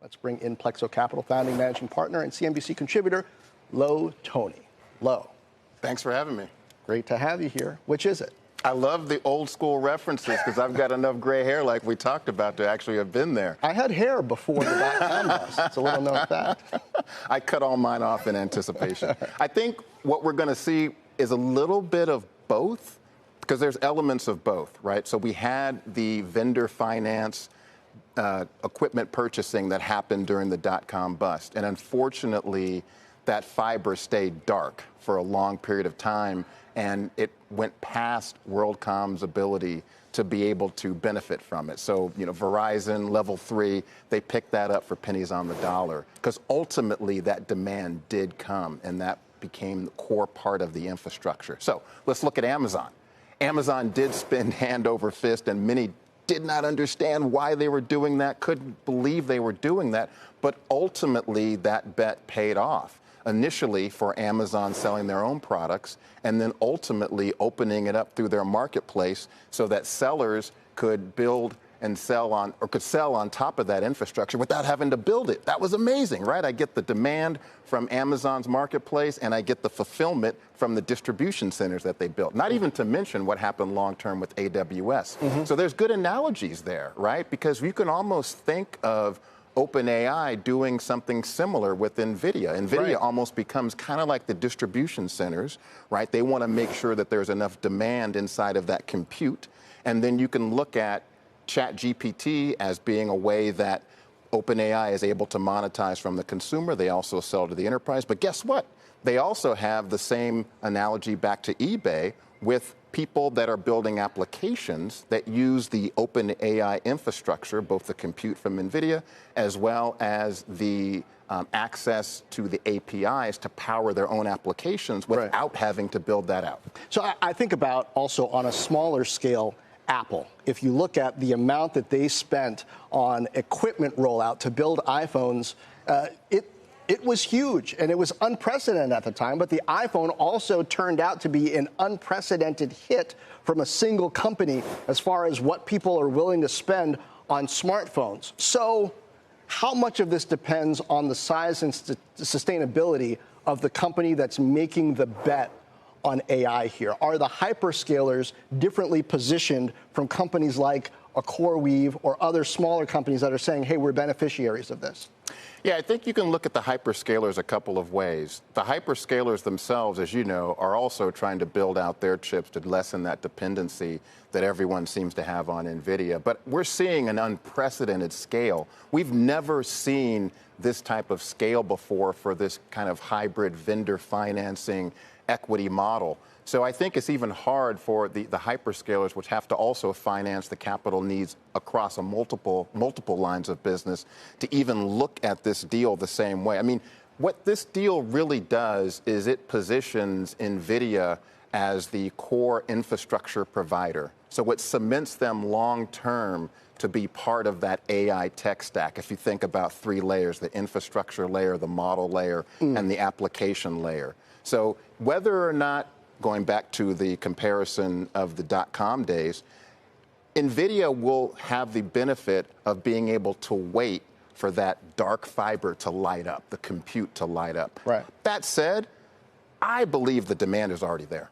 Let's bring in Plexo Capital founding managing partner and CNBC contributor, Toney. Lo. Thanks for having me. Great to have you here. Which is it? I love the old school references because I've got enough gray hair like we talked about to actually have been there. I had hair before the dot-com bust. It's a little known fact. I cut all mine off in anticipation. I think what we're going to see is a little bit of both because there's elements of both, right? So we had the vendor finance equipment purchasing that happened during the dot-com bust. And unfortunately, that fiber stayed dark for a long period of time, and it went past WorldCom's ability to be able to benefit from it. So, Verizon, Level 3, they picked that up for pennies on the dollar because ultimately that demand did come, and that became the core part of the infrastructure. So let's look at Amazon. Amazon did spend hand over fist, and many did not understand why they were doing that, couldn't believe they were doing that, but ultimately that bet paid off. Initially for Amazon selling their own products, and then ultimately opening it up through their marketplace so that sellers could build and sell on, or could sell on top of that infrastructure without having to build it. That was amazing, right? I get the demand from Amazon's marketplace, and I get the fulfillment from the distribution centers that they built. Not even to mention what happened long-term with AWS. So there's good analogies there, right? Because you can almost think of OpenAI doing something similar with NVIDIA. NVIDIA almost becomes kind of like the distribution centers, right? They want to make sure that there's enough demand inside of that compute. And then you can look at ChatGPT as being a way that OpenAI is able to monetize from the consumer. They also sell to the enterprise. But guess what? They also have the same analogy back to eBay with people that are building applications that use the OpenAI infrastructure, both the compute from NVIDIA as well as the access to the APIs to power their own applications without having to build that out. So I think about also on a smaller scale, Apple. If you look at the amount that they spent on equipment rollout to build iPhones, it was huge, and it was unprecedented at the time, but the iPhone also turned out to be an unprecedented hit from a single company as far as what people are willing to spend on smartphones. So how much of this depends on the size and sustainability of the company that's making the bet on AI here? Are the hyperscalers differently positioned from companies like a CoreWeave or other smaller companies that are saying, hey, we're beneficiaries of this? Yeah, I think you can look at the hyperscalers a couple of ways. The hyperscalers themselves, as you know, are also trying to build out their chips to lessen that dependency that everyone seems to have on NVIDIA. But we're seeing an unprecedented scale. We've never seen this type of scale before for this kind of hybrid vendor financing equity model. So I think it's even hard for the hyperscalers, which have to also finance the capital needs across multiple lines of business, to even look at this deal the same way. I mean, what this deal really does is it positions NVIDIA as the core infrastructure provider. So it cements them long term to be part of that AI tech stack. If you think about three layers, the infrastructure layer, the model layer, and the application layer. So whether or not, going back to the comparison of the dot-com days, NVIDIA will have the benefit of being able to wait for that dark fiber to light up, the compute to light up. Right. That said, I believe the demand is already there.